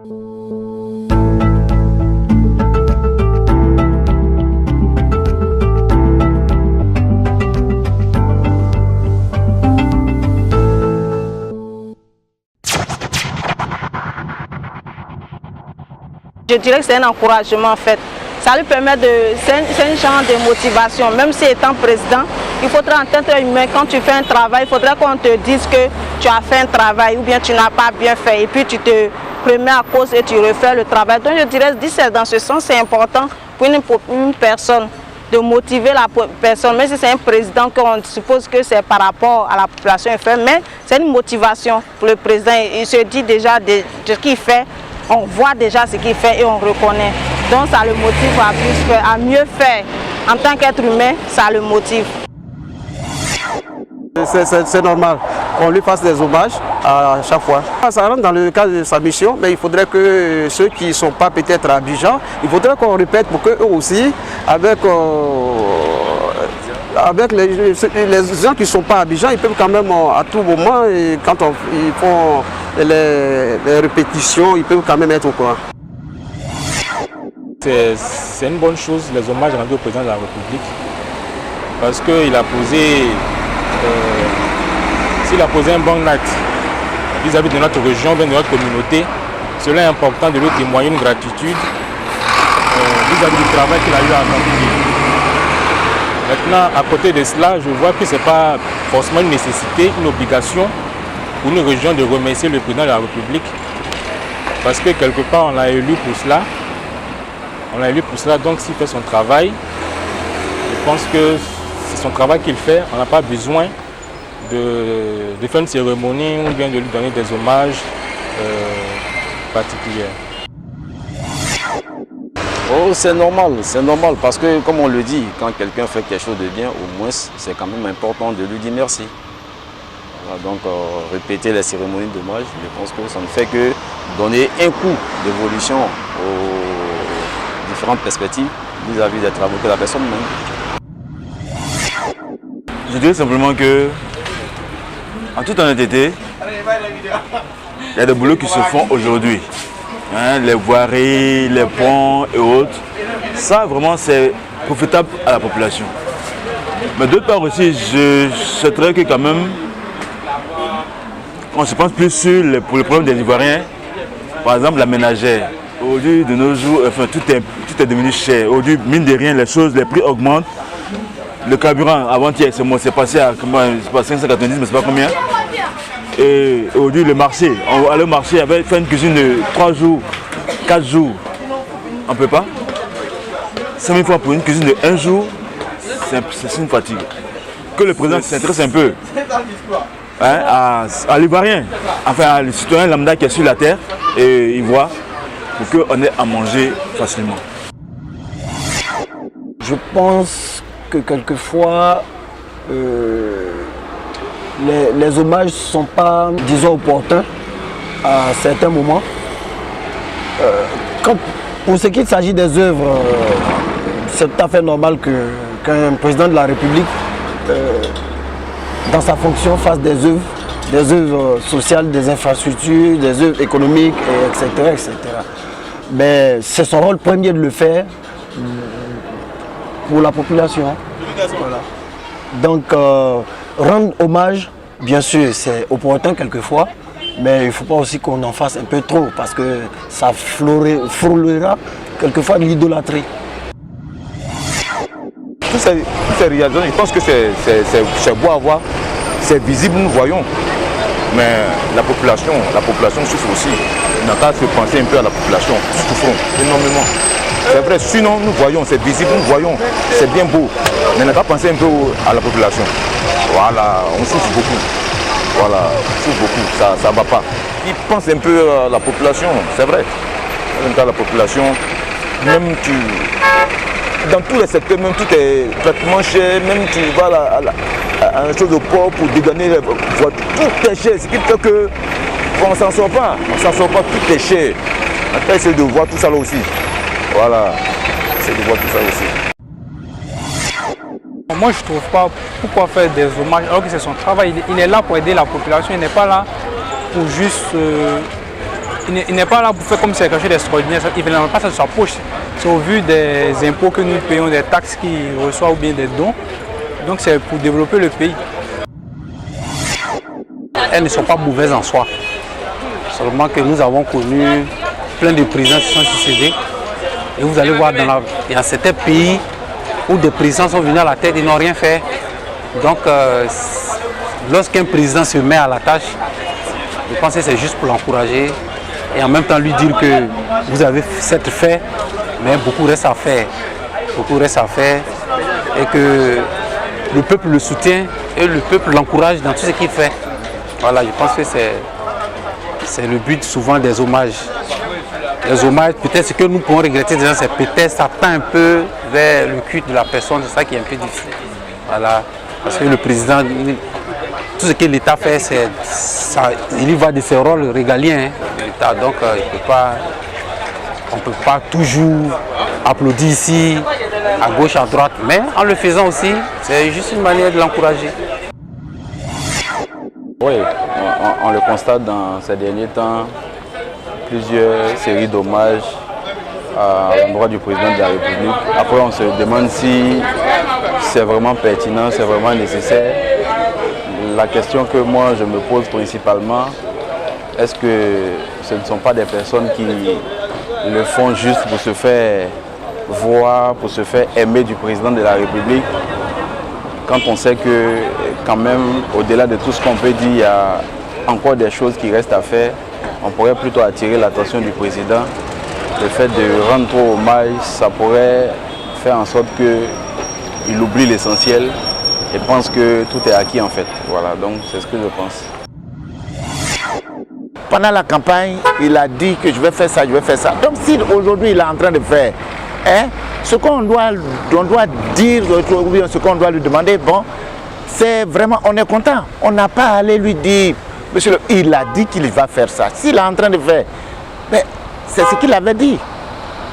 Je dirais que c'est un encouragement en fait. Ça lui permet c'est un genre de motivation. Même si étant président, il faudra en tant qu'humain, quand tu fais un travail, il faudrait qu'on te dise que tu as fait un travail ou bien tu n'as pas bien fait. Et puis tu te remets à cause et tu refais le travail. Donc je dirais que dans ce sens, c'est important pour une personne de motiver la personne. Même si c'est un président qu'on suppose que c'est par rapport à la population, mais c'est une motivation pour le président. Il se dit déjà de ce qu'il fait. On voit déjà ce qu'il fait et on reconnaît. Donc ça le motive à plus faire, à mieux faire. En tant qu'être humain, ça le motive. C'est normal qu'on lui fasse des hommages à chaque fois. Ça rentre dans le cadre de sa mission, mais il faudrait que ceux qui ne sont pas peut-être à Abidjan, il faudrait qu'on répète pour qu'eux aussi, avec les gens qui ne sont pas à Abidjan, ils peuvent quand même à tout moment, et quand ils font les répétitions, ils peuvent quand même être au courant. C'est une bonne chose, les hommages rendus au président de la République, parce qu'il a posé, s'il a posé un bon acte vis-à-vis de notre région, de notre communauté, cela est important de lui témoigner une gratitude vis-à-vis du travail qu'il a eu à accomplir. Maintenant, à côté de cela, je vois que ce n'est pas forcément une nécessité, une obligation pour une région de remercier le président de la République, parce que quelque part on l'a élu pour cela. Donc s'il fait son travail, je pense que c'est son travail qu'il fait. On n'a pas besoin de faire une cérémonie ou bien de lui donner des hommages particuliers. Oh, c'est normal parce que comme on le dit, quand quelqu'un fait quelque chose de bien, au moins c'est quand même important de lui dire merci. Voilà, donc répéter les cérémonies d'hommage, je pense que ça ne fait que donner un coup d'évolution aux différentes perspectives vis-à-vis des travaux que la personne mène. Je dirais simplement que, en toute honnêteté, il y a des boulots qui se font aujourd'hui. Hein, les voiries, les ponts et autres. Ça, vraiment, c'est profitable à la population. Mais d'autre part aussi, je souhaiterais que quand même, on se pense plus pour le problème des Ivoiriens. Par exemple, la ménagère. Aujourd'hui, de nos jours, enfin, tout est devenu cher. Aujourd'hui, mine de rien, les prix augmentent. Le carburant, avant-hier, c'est passé à 590, mais c'est pas combien. Et aujourd'hui, le marché, on va aller au marché avec faire une cuisine de 3 jours, 4 jours. On ne peut pas. 5 000 francs pour une cuisine de 1 jour, c'est une fatigue. Que le président s'intéresse un peu hein, à l'Ivoirien, enfin à le citoyen lambda qui est sur la terre, et il voit pour qu'on ait à manger facilement. Je pense que quelquefois, les hommages ne sont pas, disons, opportuns à certains moments. Pour ce qui s'agit des œuvres, c'est tout à fait normal qu'un président de la République, dans sa fonction, fasse des œuvres sociales, des infrastructures, des œuvres économiques, etc., etc. Mais c'est son rôle premier de le faire pour la population. Voilà. Donc, rendre hommage, bien sûr, c'est opportun quelquefois, mais il ne faut pas aussi qu'on en fasse un peu trop, parce que ça frôlera quelquefois de l'idolâtrie. Tous ces réalisations, je pense que c'est beau à voir, c'est visible, nous voyons. Mais la population souffre aussi. On n'a qu'à se penser un peu à la population. Nous souffrons énormément. C'est vrai, sinon nous voyons, c'est visible, nous voyons, c'est bien beau. Mais on n'a qu'à penser un peu à la population. Voilà, on souffre beaucoup. Voilà, on souffre beaucoup, ça ne va pas. Ils pensent un peu à la population, c'est vrai. À la population, même dans tous les secteurs, même tout est pratiquement cher, même tu vas à une chose de port pour dégainer les voitures, tout est cher, ce qui fait que on ne s'en sort pas, tout est cher. On va essayer de voir tout ça là aussi. Voilà, essayer de voir tout ça aussi. Moi je ne trouve pas pourquoi faire des hommages alors que c'est son travail. Il est là pour aider la population, il n'est pas là pour juste il n'est pas là pour faire comme c'est quelque chose d'extraordinaire. Il ne fait pas ça de sa poche. C'est au vu des impôts que nous payons, des taxes qu'il reçoit ou bien des dons. Donc c'est pour développer le pays. Elles ne sont pas mauvaises en soi. Seulement que nous avons connu plein de présidents qui sont succédés. Et vous allez voir, il y a certains pays où des présidents sont venus à la tête et n'ont rien fait. Donc, lorsqu'un président se met à la tâche, je pense que c'est juste pour l'encourager et en même temps lui dire que vous avez certes fait, mais beaucoup reste à faire. Beaucoup reste à faire et que le peuple le soutient et le peuple l'encourage dans tout ce qu'il fait. Voilà, je pense que c'est le but souvent des hommages. Les hommages, peut-être ce que nous pouvons regretter déjà, c'est peut-être ça tend un peu vers le culte de la personne, c'est ça qui est un peu difficile. Voilà, parce que le président, tout ce que l'État fait, il y va de ses rôles régaliens de l'État. Donc on ne peut pas toujours applaudir ici, à gauche, à droite, mais en le faisant aussi, c'est juste une manière de l'encourager. Oui, on le constate dans ces derniers temps, plusieurs séries d'hommages à l'endroit du président de la République. Après, on se demande si c'est vraiment pertinent, c'est vraiment nécessaire. La question que moi je me pose principalement, est-ce que ce ne sont pas des personnes qui le font juste pour se faire voir, pour se faire aimer du président de la République, quand on sait que quand même, au-delà de tout ce qu'on peut dire, il y a encore des choses qui restent à faire. On pourrait plutôt attirer l'attention du président. Le fait de rendre trop hommage, ça pourrait faire en sorte qu'il oublie l'essentiel et pense que tout est acquis en fait. Voilà, donc c'est ce que je pense. Pendant la campagne, il a dit que je vais faire ça, je vais faire ça. Donc si aujourd'hui il est en train de faire, ce qu'on doit dire, ou bien ce qu'on doit lui demander, bon, c'est vraiment, on est content. On n'a pas à aller lui dire, monsieur, il a dit qu'il va faire ça. S'il est en train de faire, c'est ce qu'il avait dit.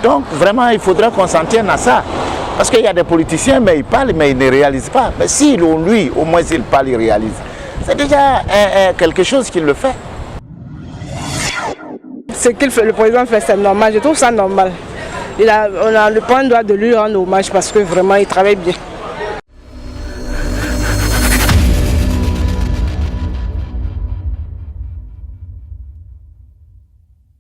Donc vraiment, il faudra qu'on s'en tienne à ça. Parce qu'il y a des politiciens, mais ils parlent, mais ils ne réalisent pas. Mais si lui, au moins s'il parle, il réalise. C'est déjà quelque chose qu'il le fait. Ce qu'il fait, le président fait, c'est normal. Je trouve ça normal. On a le point droit de lui rendre hommage parce que vraiment, il travaille bien.